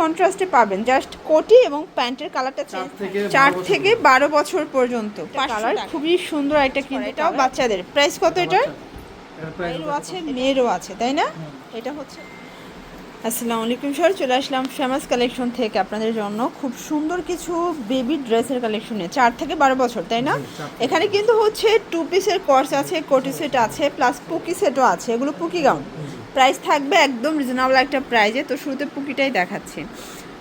কন্ট্রাস্টে পাবেন জাস্ট কোটি এবং প্যান্টের কালারটা 4 থেকে 12 বছর পর্যন্ত কালার খুবই সুন্দর একটা, কিন্তু এটাও বাচ্চাদের। প্রাইস কত এটার? মেয়েরও আছে মেয়েরও আছে, তাই না? এটা হচ্ছে আসসালামু আলাইকুম স্যার, চলে আসলাম ফেমাস কালেকশন থেকে আপনাদের জন্য খুব সুন্দর কিছু বেবি ড্রেসের কালেকশন নিয়ে। 4 থেকে 12 বছর, তাই না? এখানে কিন্তু হচ্ছে 2 পিসের কোর্স আছে, কোটি সেট আছে, প্লাস পুকি সেটও আছে। এগুলো পুকি গাউন। প্রাইস থাকবে একদম রিজনেবল একটা প্রাইজে। তো শুরুতে পুকিটাই দেখাচ্ছি।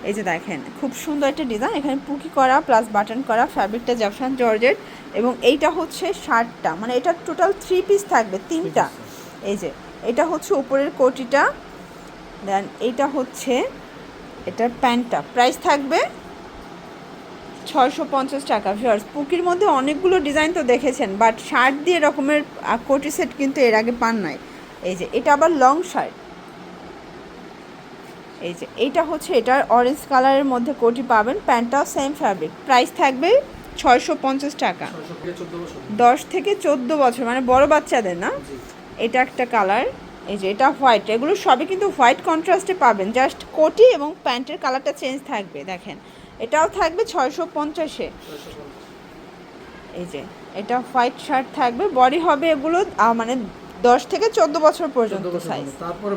এই যে দেখেন খুব সুন্দর একটা ডিজাইন, এখানে পুকি করা প্লাস বাটন করা, ফ্যাব্রিকটা জাফরান জর্জেট। এবং এইটা হচ্ছে শার্টটা, মানে এটা টোটাল 3 পিস থাকবে, 3টা। এই যে এটা হচ্ছে উপরের কোটিটা, দেন এইটা হচ্ছে এটার প্যান্টটা। প্রাইস থাকবে 650 টাকা। ভিউয়ার্স, পুকির মধ্যে অনেকগুলো ডিজাইন তো দেখেছেন, বাট শার্ট দিয়ে এরকমের কোটি সেট কিন্তু এর আগে পান নাই। এই যে এটা আবার লং শার্ট। এই যে এইটা হচ্ছে এটার অরেঞ্জ কালারের মধ্যে কোটি পাবেন, প্যান্টটাও সেম ফ্যাব্রিক। প্রাইস থাকবে 650 টাকা। 10 থেকে 14 বছর, মানে বড় বাচ্চাদের না। এটা একটা কালার। এই যে এটা হোয়াইট, এগুলো সবই কিন্তু হোয়াইট কন্ট্রাস্টে পাবেন, জাস্ট কোটি এবং প্যান্টের কালারটা চেঞ্জ থাকবে। দেখেন এটাও থাকবে 650-এ। এই যে এটা হোয়াইট শার্ট থাকবে, বডি হবে এগুলো মানে 10 থেকে 14 বছর পর্যন্ত সাইজ, তারপরে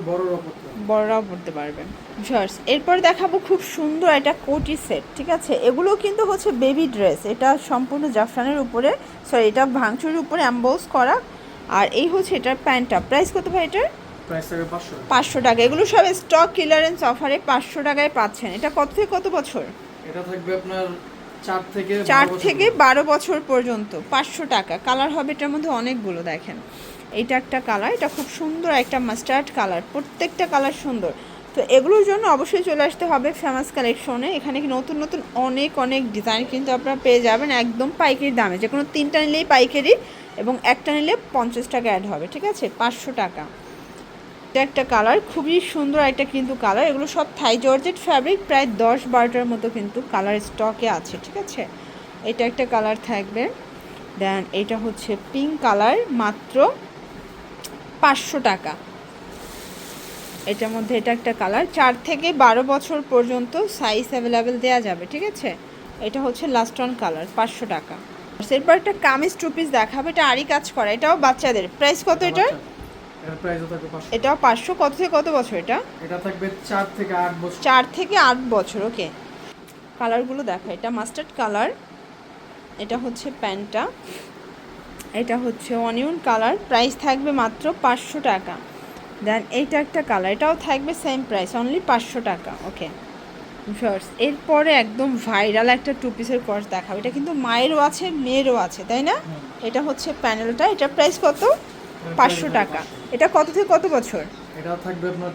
বড়রাও পড়তে পারবেন। ভিউয়ার্স, এরপর দেখাবো খুব সুন্দর একটা কোটি সেট, ঠিক আছে? এগুলো কিন্তু হচ্ছে বেবি ড্রেস, এটা সম্পূর্ণ জাফরানের উপরে, সরি এটা ভাঙচুরের উপরে অ্যাম্বোস করা। আর এই হচ্ছে এটার প্যান্টটা। প্রাইস কত ভাই এটার? প্রাইস থাকবে 500 টাকা। এগুলো সব স্টক ক্লিয়ারেন্স অফারে 500 টাকায় পাচ্ছেন। এটা কত থেকে কত বছর? এটা থাকবে আপনার 4 থেকে 12 বছর পর্যন্ত 500 টাকা। কালার হবে এটার মধ্যে অনেকগুলো। দেখেন এইটা একটা কালার, এটা খুব সুন্দর একটা মাস্টার্ড কালার, প্রত্যেকটা কালার সুন্দর। তো এগুলোর জন্য অবশ্যই চলে আসতে হবে ফেমাস কালেকশনে। এখানে নতুন নতুন অনেক ডিজাইন কিন্তু আপনারা পেয়ে যাবেন একদম পাইকারি দামে। যে কোনো 3টা নিলেই পাইকারি, এবং একটা নিলে 50 টাকা অ্যাড হবে, ঠিক আছে? 500 টাকা। এটা একটা কালার, খুবই সুন্দর একটা কিন্তু কালার। এগুলো সব থাই জর্জেট ফ্যাব্রিক, প্রায় 10-12টার মতো কিন্তু কালার স্টকে আছে, ঠিক আছে? এটা একটা কালার থাকবে। দেন এটা হচ্ছে পিঙ্ক কালার, মাত্র 500 টাকা। এটার মধ্যে এটা একটা কালার, 4 থেকে 12 বছর পর্যন্ত সাইজ অ্যাভেলেবেল দেওয়া যাবে, ঠিক আছে? এটা হচ্ছে লাস্ট ওয়ান কালার, 500 টাকা। এরপর একটা কামিজ 2 পিস দেখাবে, এটা আরি কাজ করা, এটাও বাচ্চাদের। প্রাইস কত এটার? এটাও 500। কত থেকে কত বছর এটা? এটা থাকবে 4 থেকে 8 বছর। 4 থেকে 8 বছর, ওকে। কালারগুলো দেখা, এটা মাস্টার্ড কালার, এটা হচ্ছে প্যান্টটা, এটা হচ্ছে অনিয়ন কালার। প্রাইস থাকবে মাত্র 500 টাকা। দেন এইটা একটা কালার, এটাও থাকবে সেম প্রাইস, অনলি 500 টাকা, ওকে। ফার্স্ট এরপরে একদম ভাইরাল একটা 2 পিসের কোর্স দেখাবো। এটা কিন্তু মায়েরও আছে মেয়েরও আছে, তাই না? এটা হচ্ছে প্যানেলটা, এটা প্রাইস কত? 500 টাকা। এটা কত থেকে কত বছর? এটা থাকবে আপনার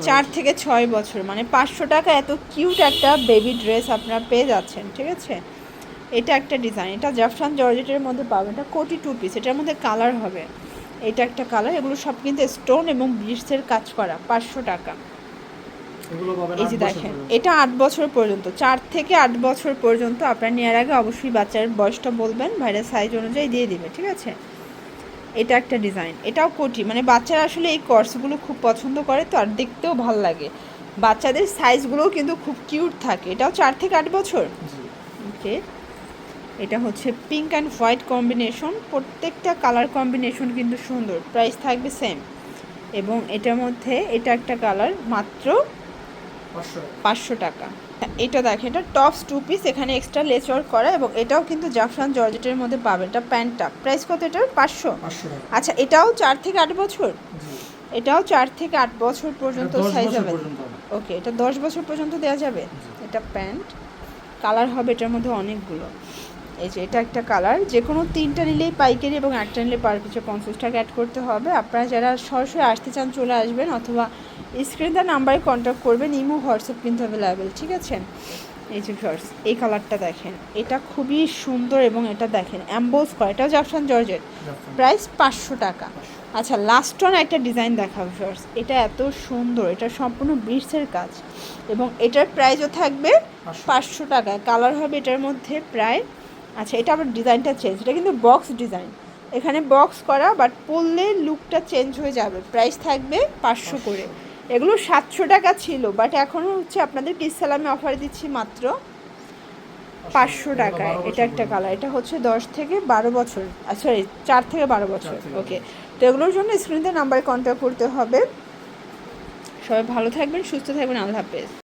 4 থেকে 6 বছর, মানে 500 টাকা এত কিউট একটা বেবি ড্রেস আপনারা পেয়ে যাচ্ছেন, ঠিক আছে? এটা একটা ডিজাইন, এটা জাফরান জর্জেটের মধ্যে পাবেন, এটা কোটি 2 পিস, এটার মধ্যে কালার হবে। এটা একটা কালার, এগুলো সব কিন্তু স্টোন এবং ব্রিজের কাজ করা, 500 টাকা। এই যে দেখেন এটা 8 বছর পর্যন্ত, 4 থেকে 8 বছর পর্যন্ত। আপনার নেওয়ার আগে অবশ্যই বাচ্চার বয়সটা বলবেন, ভাইরাল সাইজ অনুযায়ী দিয়ে দিবে, ঠিক আছে? এটা একটা ডিজাইন, এটাও কোটি, মানে বাচ্চারা আসলে এই কোর্সগুলো খুব পছন্দ করে, তো আর দেখতেও ভাল লাগে। বাচ্চাদের সাইজগুলোও কিন্তু খুব কিউট থাকে। এটাও 4 থেকে 8 বছর, ওকে। এটা হচ্ছে পিঙ্ক অ্যান্ড হোয়াইট কম্বিনেশন, প্রত্যেকটা কালার কম্বিনেশন কিন্তু সুন্দর। প্রাইস থাকবে সেম। এবং এটার মধ্যে এটা একটা কালার, মাত্র 500 টাকা। এটা দেখেন, এটা টপস 2 পিস, এখানে এক্সট্রা লেস ওয়ার্ক করা, এবং এটাও কিন্তু জাফরান জর্জেটের মধ্যে পাবেন। এটা প্যান্টটা। প্রাইস কত এটার? 500। আচ্ছা, এটাও 4 থেকে 8 বছর, এটাও 4 থেকে 8 বছর পর্যন্ত সাইজ হবে, ওকে। এটা 10 বছর পর্যন্ত দেওয়া যাবে। এটা প্যান্ট, কালার হবে এটার মধ্যে অনেকগুলো। এই যে এটা একটা কালার, যে কোনো 3টা নিলেই পাইকারি, এবং একটা নিলে পার পিছু 50 টাকা অ্যাড করতে হবে। আপনারা যারা সরাসরি আসতে চান চলে আসবেন, অথবা স্ক্রিন দেওয়া নাম্বারে কন্ট্যাক্ট করবেন, ইমো হোয়াটসঅ্যাপ কিন্তু অ্যাভেলেবেল, ঠিক আছে? এই যে ফার্স্ট এই কালারটা দেখেন, এটা খুবই সুন্দর, এবং এটা দেখেন অ্যাম্বোস করা, এটাও জাফরান জর্জেট। প্রাইস 500 টাকা। আচ্ছা, লাস্ট ওয়ান একটা ডিজাইন দেখাবো ফার্স্ট, এটা এত সুন্দর, এটা সম্পূর্ণ বিটসের কাজ, এবং এটার প্রাইসও থাকবে 500 টাকা। কালার হবে এটার মধ্যে প্রায়, আচ্ছা এটা আবার ডিজাইনটা চেঞ্জ, এটা কিন্তু বক্স ডিজাইন, এখানে বক্স করা, বাট পরলে লুকটা চেঞ্জ হয়ে যাবে। প্রাইস থাকবে 500 করে। এগুলো 700 টাকা ছিল, বাট এখন হচ্ছে আপনাদের সালামে অফার দিচ্ছি মাত্র 500 টাকায়। এটা একটা কালার, এটা হচ্ছে 10 থেকে 12 বছর, সরি 4 থেকে 12 বছর। ওকে, তো এগুলোর জন্য স্ক্রিনে নাম্বারে কন্ট্যাক্ট করতে হবে। সবাই ভালো থাকবেন, সুস্থ থাকবেন, আল্লাহ হাফেজ।